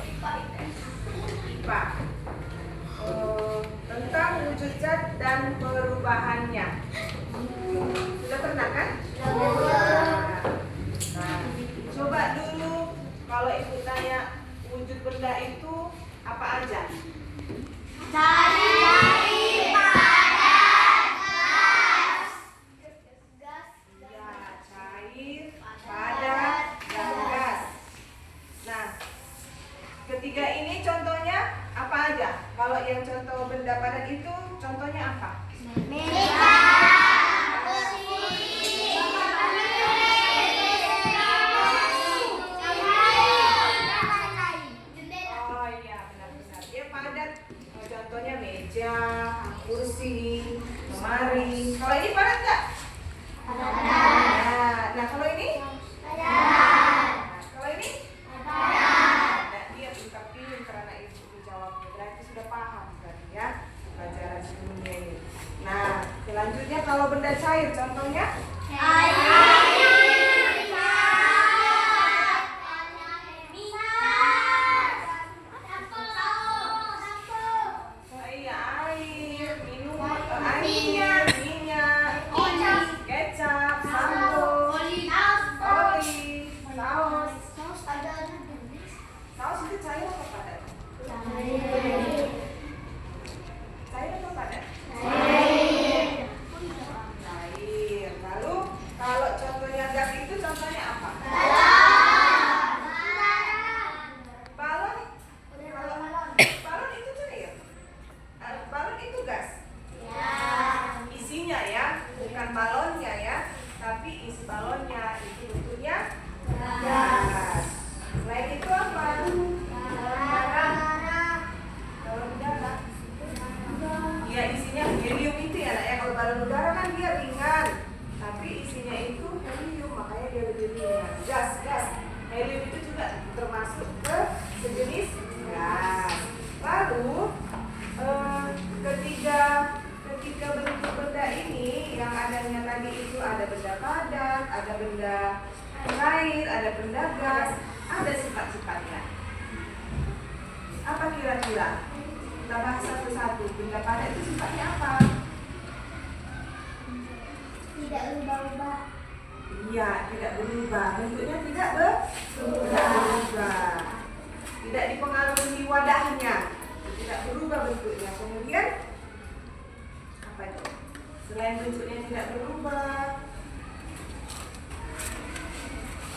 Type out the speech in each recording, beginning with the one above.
IPA. IPA. Tentang wujud zat dan perubahannya. Sudah pernah kan? Nah, coba dulu kalau ibu tanya wujud benda itu apa aja? Cair, padat, gas. Ya, cair, padat, dan gas. Nah, ketiga ini contohnya apa aja? Kalau yang contoh benda padat itu contohnya apa? Meja, Oh iya, benar-benar. Dia padat. Contohnya meja, kursi, lemari. Kalau ini padat nggak? Nah, kalau ini? Kalau ini? Nah, dia pintar anak ibu menjawabnya. Berarti sudah paham berarti ya pelajaran sebelumnya ini. Nah, selanjutnya kalau benda cair, contohnya? Iya, air, minyak, kecap, sampo, oli, saus. Saus itu cair atau padat? Cair atau padat? Cair. Lalu kalau contohnya gas itu contohnya apa? Balon. Balon itu cair. Balon itu gas. Isinya ya, bukan balonnya ya, tapi isi balonnya itu bentuknya gas. Selain itu apa? Balon udara. Ya, isinya helium itu ya, nak ya. Kalau balon udara kan dia ringan, tapi isinya itu helium, makanya dia lebih ringan. Gas. Helium itu juga termasuk ke sejenis gas. Lalu ketiga bentuk benda ini yang adanya tadi itu ada benda padat, ada benda cair, ada benda gas, ada sifat-sifatnya. Apa kira-kira? Kita bahas satu-satu. Benda padat itu sifatnya apa? Tidak berubah-ubah. Iya, tidak berubah. Bentuknya tidak berubah. Tidak dipengaruhi wadahnya. Tidak berubah bentuknya. Kemudian apa itu? Selain bentuknya tidak berubah,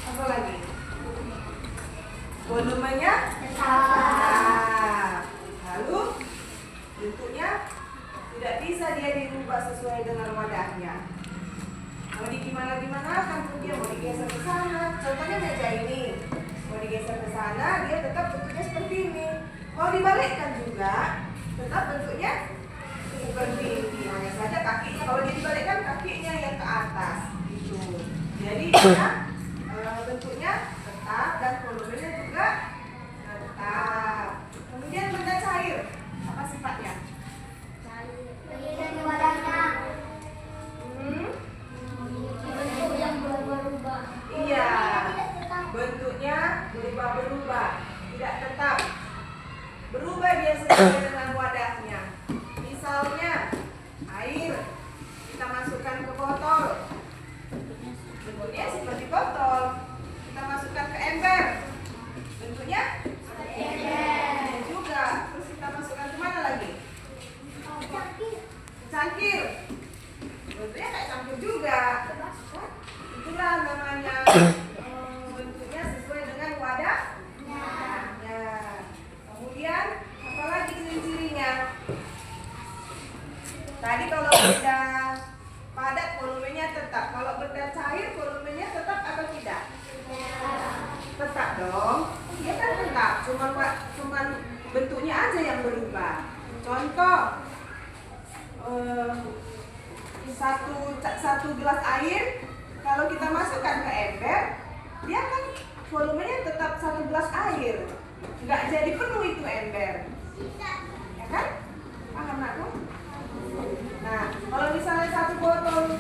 apa lagi? Volumenya tetap. Lalu bentuknya tidak bisa dia dirubah sesuai dengan wadahnya. Mau gimana kan dia mau digeser ke sana. Contohnya meja ini. Mau digeser ke sana, dia tetap bentuknya seperti ini. Mau dibalikkan juga, tetap bentuknya seperti ini. Hanya saja kakinya, kalau dia dibalikkan kakinya yang ke atas. Gitu. Jadi dia bentuknya tetap dan volumenya juga tetap. Kemudian benda cair, apa sifatnya? Dari wadahnya. Bentuk yang berubah-ubah. Iya, bentuknya berubah-berubah, tidak tetap. Berubah dia sesuai dengan wadahnya. Misalnya air kita masukkan ke botol, bentuknya seperti botol. Kita masukkan ke ember, bentuknya seperti ember juga. Terus kita masukkan ke mana lagi? Cangkir, bentuknya kayak cangkir juga. Itulah namanya bentuknya sesuai dengan wadahnya. Kemudian apalagi ciri-cirinya? Tadi kalau benda padat volumenya tetap, kalau benda cair volumenya tetap atau tidak? Tetap dong. Dia kan tetap, cuman bentuknya aja yang berubah. Contoh satu gelas air, kalau kita masukkan ke ember, dia kan volumenya tetap satu gelas air, nggak jadi penuh itu ember, ya kan? Paham aku? Nah, kalau misalnya satu botol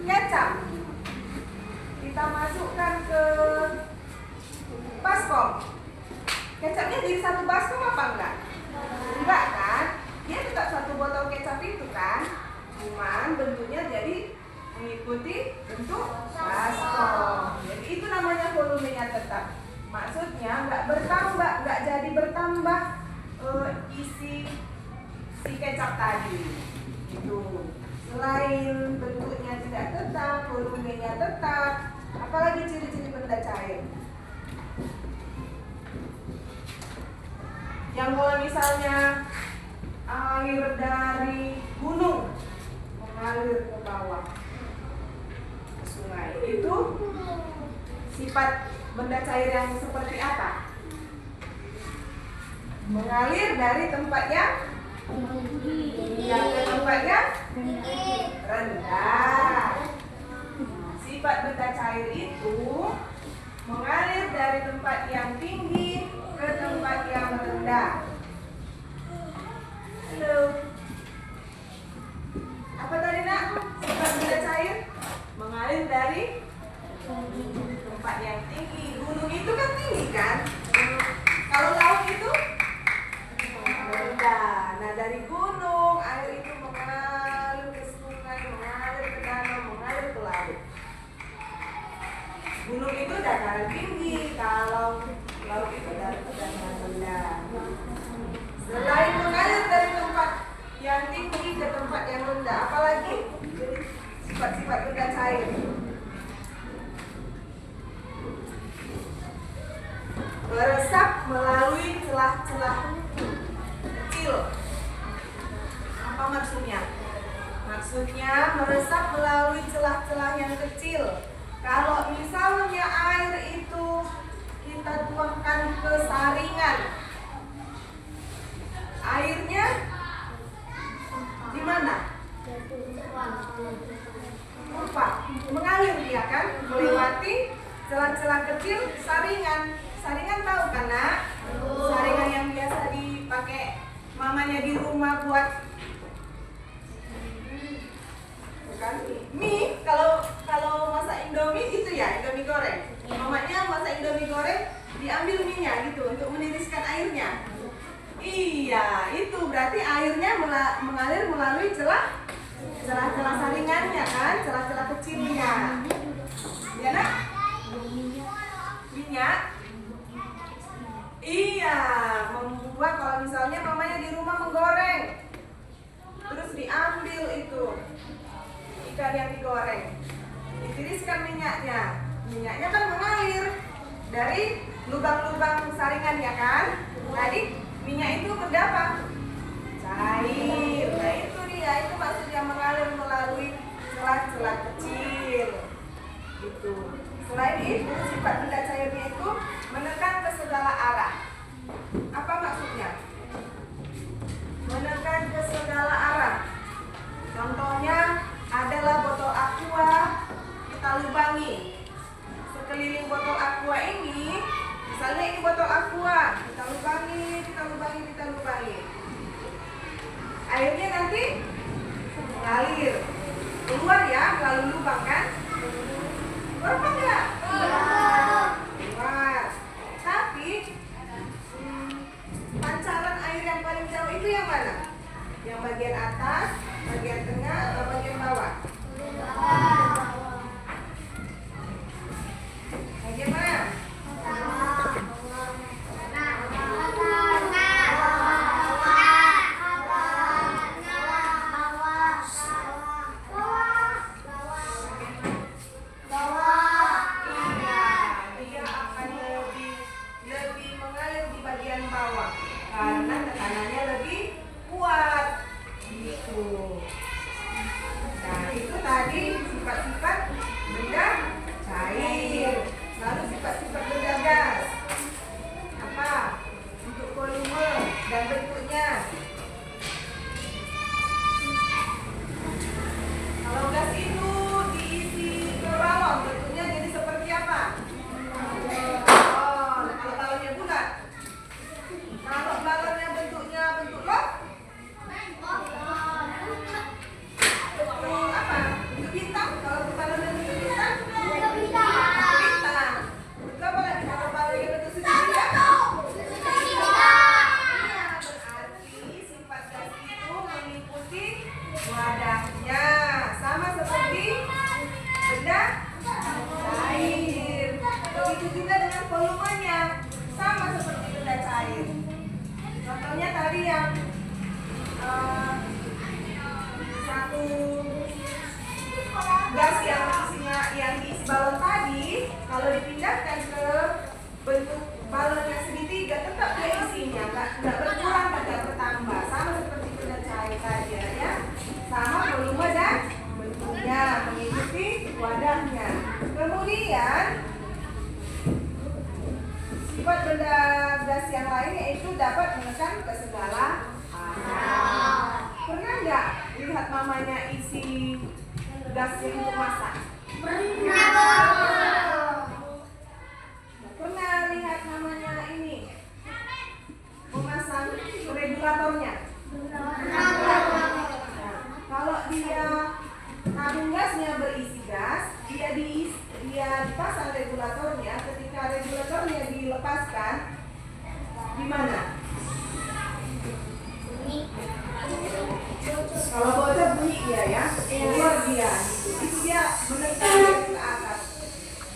kecap kita masukkan ke baskom, jadi satu baskom apa enggak? Enggak kan? Dia tetap satu botol kecap itu kan? Cuman bentuknya jadi mengikuti bentuk baskom. Jadi itu namanya volumenya tetap. Maksudnya nggak bertambah, nggak jadi bertambah isi si kecap tadi. Itu. Selain bentuknya tidak tetap, volumenya tetap, apalagi ciri-ciri benda cair. Yang kalau misalnya air dari gunung mengalir ke bawah ke sungai, itu sifat benda cair yang seperti apa? Mengalir dari tempat yang ke tempat yang rendah. Sifat benda cair itu mengalir dari tempat yang tinggi ke tempat yang rendah. Halo. Apa tadi nak? Sifat benda cair mengalir dari tempat yang tinggi. Gunung itu kan tinggi kan? Kalau laut itu rendah. Nah dari gunung air itu mengalir ke sungai, mengalir ke danau, mengalir ke laut. Gunung itu dataran tinggi, kalau laut itu dataran rendah. Selain mengalir dari tempat yang tinggi ke tempat yang rendah, apalagi sifat-sifat benda cair. Meresap melalui celah-celah kecil. Apa maksudnya? Maksudnya meresap melalui celah-celah yang kecil. Kalau misalnya air itu kita tuangkan ke saringan, airnya di mana? Lupa, mengalir dia kan, melewati celah-celah kecil saringan. Saringan tahu kan nak? Saringan yang biasa dipakai mamanya di rumah buat bukan mie. Kalau masak Indomie itu ya, Indomie goreng. Mamanya masak Indomie goreng, diambil minyak gitu untuk meniriskan airnya. Iya, itu berarti airnya mengalir melalui celah-celah saringannya kan, celah-celah kecilnya. Ya nak? Minyak. Iya, membuat kalau misalnya mamanya di rumah menggoreng, terus diambil itu ikan yang digoreng, ditiriskan minyaknya. Minyaknya kan mengalir dari lubang-lubang saringan ya kan. Tadi minyak itu benda apa? Cair. Nah itu dia, itu maksudnya mengalir melalui celah-celah kecil. Gitu. Selain itu, sifat benda cairnya itu menekan ke segala arah. Apa maksudnya? Menekan ke segala arah. Contohnya adalah botol aqua, kita lubangi. Sekeliling botol aqua ini, misalnya ini botol aqua, kita lubangi. Airnya nanti mengalir keluar ya melalui lubang kan? Keluar apa enggak? Keluar. Tapi pancaran air yang paling jauh itu yang mana? Yang bagian atas, bagian tengah, atau bagian bawah? Bagian mana? Karena tekanannya lebih kuat gitu. Nah itu tadi sifat-sifat satu gas yang isinya yang diisi balon tadi, kalau dipindahkan ke bentuk balon yang segitiga, tetap dia isinya, nggak berkurang, nggak bertambah, sama seperti benda cair tadi ya, sama volume dan bentuknya mengikuti wadahnya. Kemudian sifat benda gas yang lain yaitu dapat menekan ke segala arah. Pernah nggak lihat mamanya isi gas yang untuk masak? Pernah lihat namanya ini memasang regulatornya? Nah, kalau dia tabung gasnya berisi gas, dia dipasang regulatornya. Ketika regulatornya dilepaskan, gimana? Kalau bocor bunyi dia ya, keluar dia, itu dia menekan ke atas.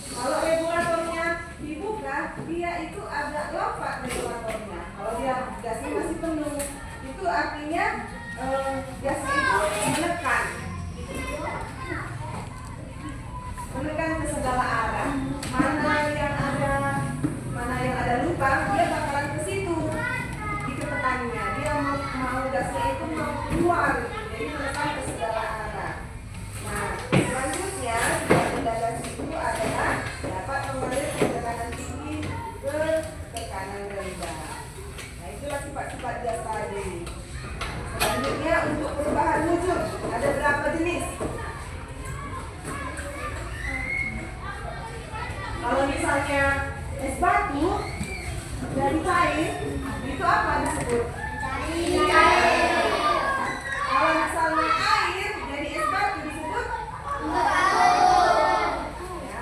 Kalau regulatornya dibuka, dia itu agak lompat regulatornya. Kalau dia gasnya masih penuh, itu artinya gasnya itu menekan ke segala arah. Mana yang ada lubang, dia bakalan ke situ. Itu tekannya. Dia mau gasnya itu mau keluar, jadi menekan ke segala arah. Nah, selanjutnya benda gas itu adalah dapat mengalir ke tekanan tinggi ke tekanan rendah. Nah, itulah sifat-sifat gas tadi. Selanjutnya untuk perubahan wujud ada berapa jenis? Kalau misalnya es batu dari cair, itu apa disebut? Cair. Kalau misalnya air dari es batu disebut? Ya,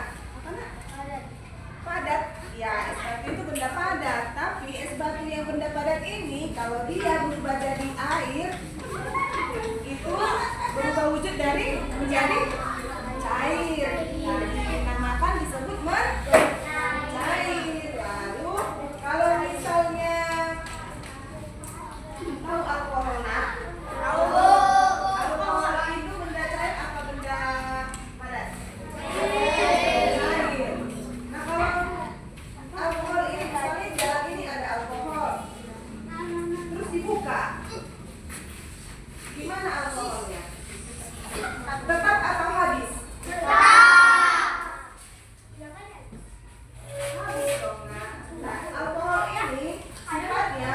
padat. Ya, es batu itu benda padat. Tapi es batu yang benda padat ini, kalau dia berubah jadi air, itu berubah wujud dari menjadi cair. Nah, dinamakan disebut mencair. Lalu kalau misalnya tahu alkohol, nak? Alkohol itu benda cair apa benda padat? Cair. Nah, kalau alkohol ini misalnya di dalam ini ada alkohol, terus dibuka, gimana alkoholnya? Tetap atau habis? Habis dong, Nak. Nah, alkohol ini sifatnya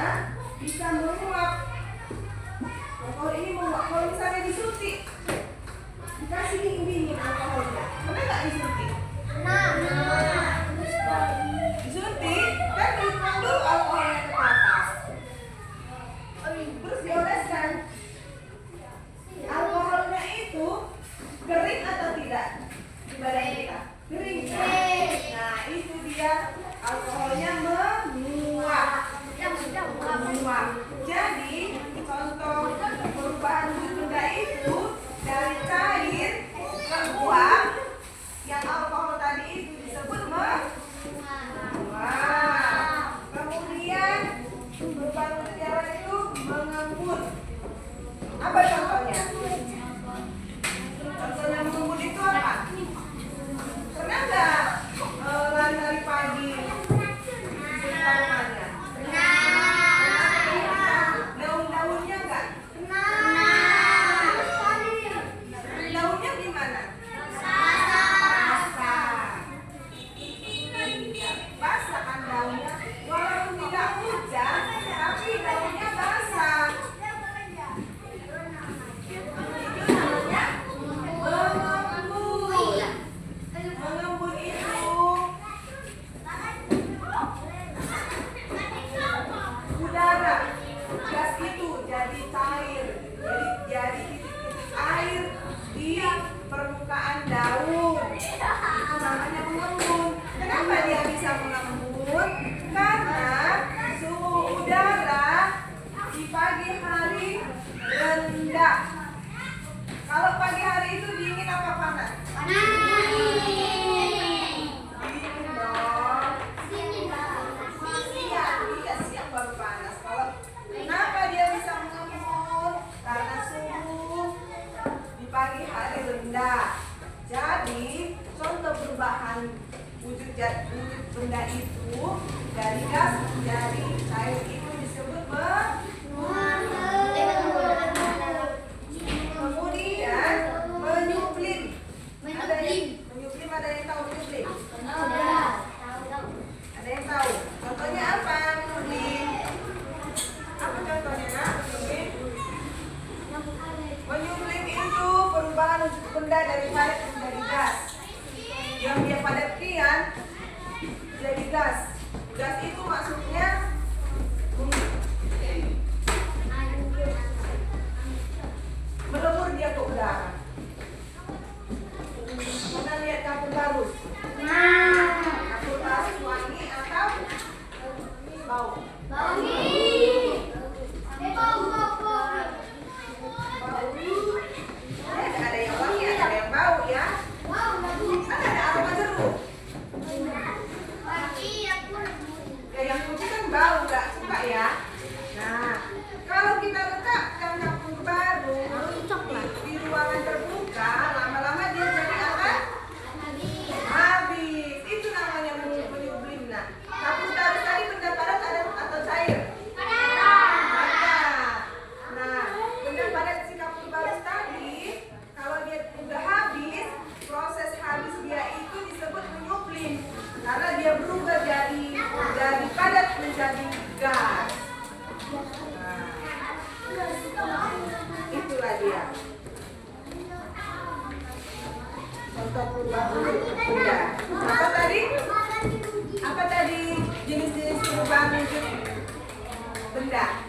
bisa menguap. Alkohol ini menguap. Kalau misalnya disuntik, dikasih dingin alkoholnya, pernah nggak disuntik? Disuntik, kan dituang dulu alkoholnya ke atas, terus dioleskan. Alkoholnya itu kering atau tidak di badan kita? Kering. Nah, itu dia alkoholnya menguap. Jadi contoh perubahan wujud benda itu dari cair ke uap, yang alkohol tadi itu disebut menguap. Kemudian perubahan wujud yang lain itu mengembun. Apa contohnya? Contohnya mengembun itu apa? Pernah nggak lari-lari pagi sekitar rumahnya? Daun-daunnya nggak? Daunnya gimana? Basah. Basah kan daunnya. Walaupun tidak hujan, tapi daunnya basah. Mengembun itu udara, gas itu jadi cair, jadi titik-titik air di permukaan daun. Itu namanya mengembun. Kenapa dia bisa mengembun? Karena suhu udara di pagi hari rendah. Kalau pagi hari itu dingin apa panas? Dingin dong. Siang baru panas. Kalau kenapa dia bisa mengembun? benda. Jadi contoh perubahan wujud benda itu dari gas menjadi cair itu disebut kemudian menyuplim. Menyuplim ada yang tahu menyuplim? Ada yang tahu? Contohnya apa menyuplim? Apa contohnya nak? Menyuplim itu perubahan wujud benda dari padat menjadi gas. Yang dia padatkan jadi gas. Gas itu maksudnya melebur dia ke udara. Mana lihat kapur barus? Kapur barus wangi atau bau? Bau. Ada yang wangi, ada yang bau ya. Ada aroma jeruk. Ya, yang putih kan bau, gak suka ya. Nah, kalau kita letakkan kapur barus di ruangan terbuka, lama-lama dia jadi apa? Habis. Itu namanya menyublim. Nah, kapur barus tadi benda padat atau cair? Padat. Nah, benda padat si kapur barus tadi, kalau dia udah habis, proses habis dia itu disebut menyublim. Karena dia berubah dari padat menjadi gas. Nah, itulah dia. Contoh perubahan wujud benda. Apa tadi? Apa tadi jenis-jenis perubahan wujud benda?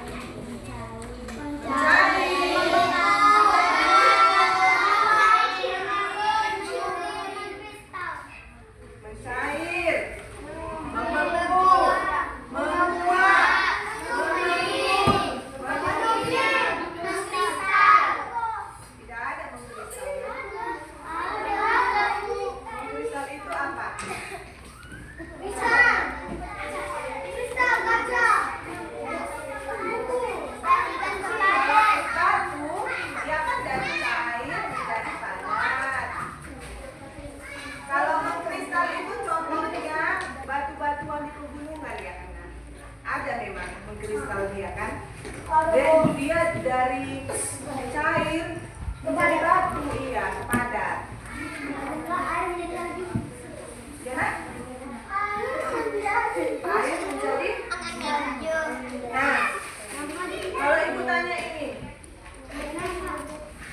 Mencair, membeku, menguap, memendidih, tidak ada mengkristal. Mengkristal itu apa? Batu, dia kan dari cair menjadi padat. Kalau mengkristal itu contohnya batu-batuan di pegunungan ya kan? Ada memang mengkristal dia kan? Dan dia dari cair menjadi batu, iya, padat. Ya kan? Air menjadi. Nah, kalau ibu tanya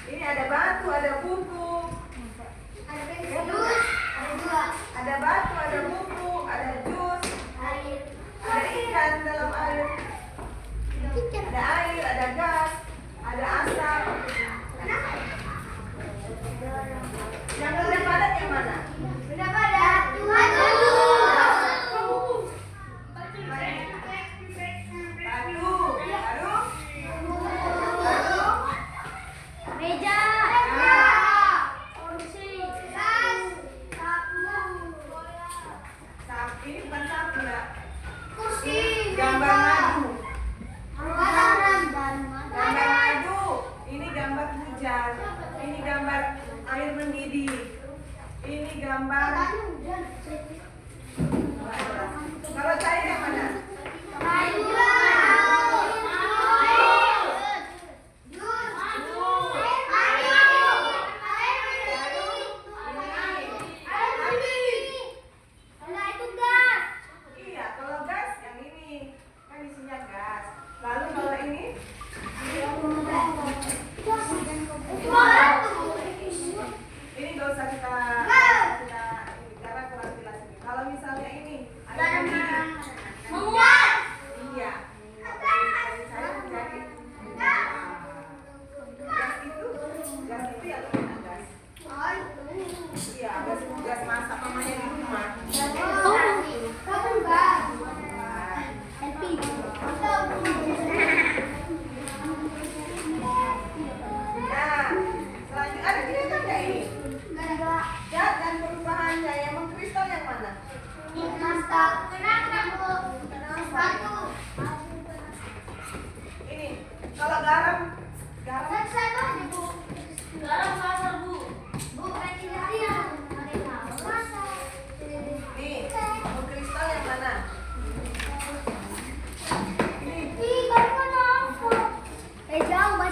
ini ada batu, ada pupuk. Ada batu, ada pupuk, ada jus, ada ikan dalam air, ada air, ada gas, ada asap. Yang benda padat yang mana? Benda padat.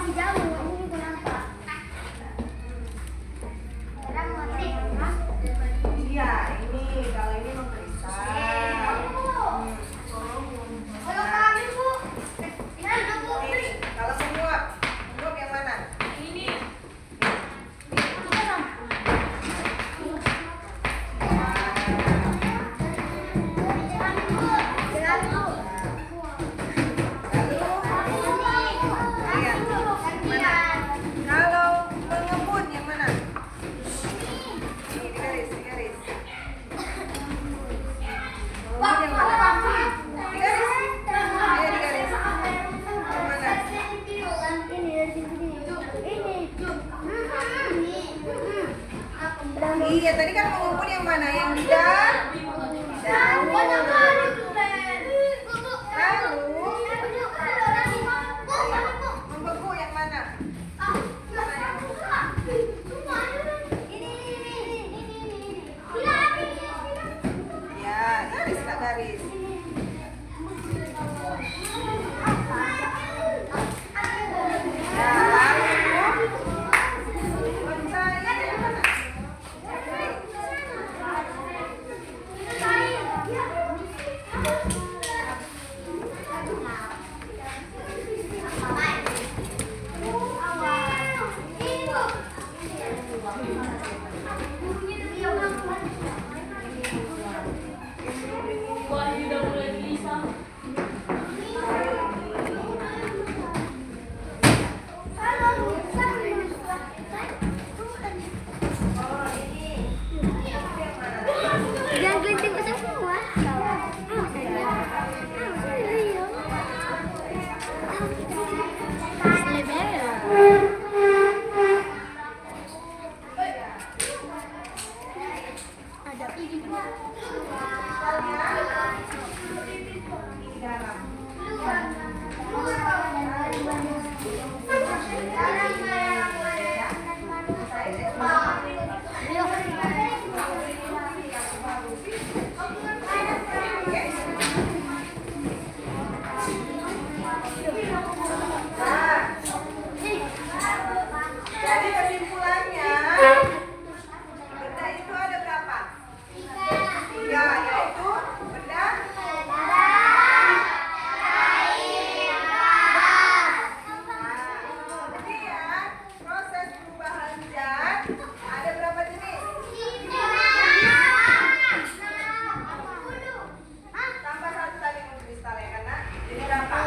masih jauh. Ini juga nampak. Sekarang mati. Iya, ini kalau ini mengkristal. Kalau kami Bu, mana Bu? Ini kalau penguap yang mana? Ini. Kalau mengebut yang mana? Ini digaris. Mengebut yang mana? Digaris. Digaris. Yang mana? Iya, tadi kan mengebut yang mana? Yang lidah? Membeku yang mana? Ya, garis tak garis. Wah, ini udah mulai gelisah. Jangan kelinting pasang semua. Ada ini. Jadi kesimpulannya, benda itu ada berapa? 3, yaitu benda kemudian proses perubahan zat ada berapa jenis? Tambah 1 tadi kristal ya, karena jadi berapa?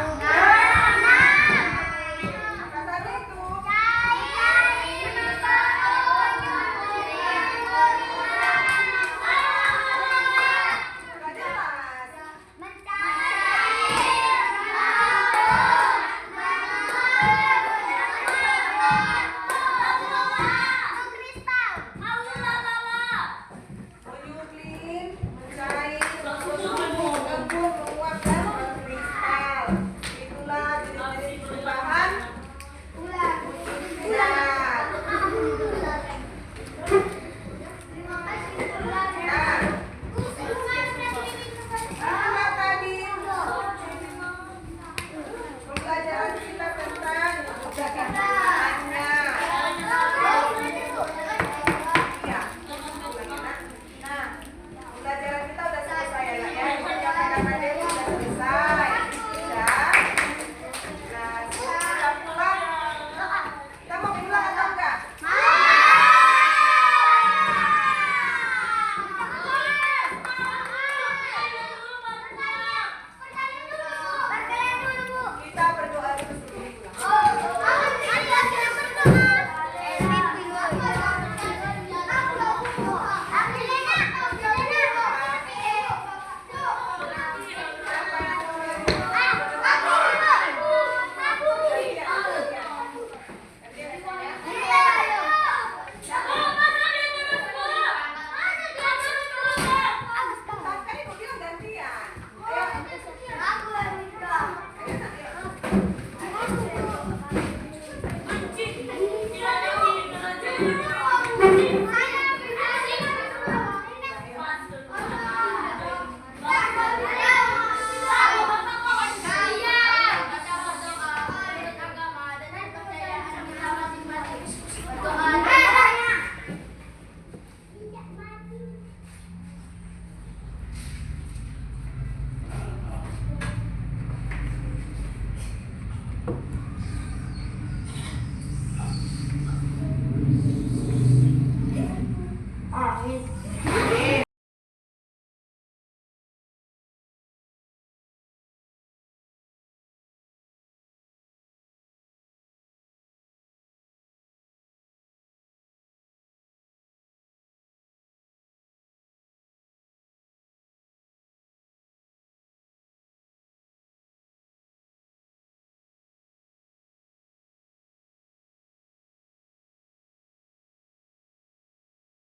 Apa tadi itu? Nggak jelas. Menyuplin, mencair, mengebuk, menguap, dan mengkristal. Itulah jenis-jenis perubahan zat. Apa tadi pembelajaran kita tentang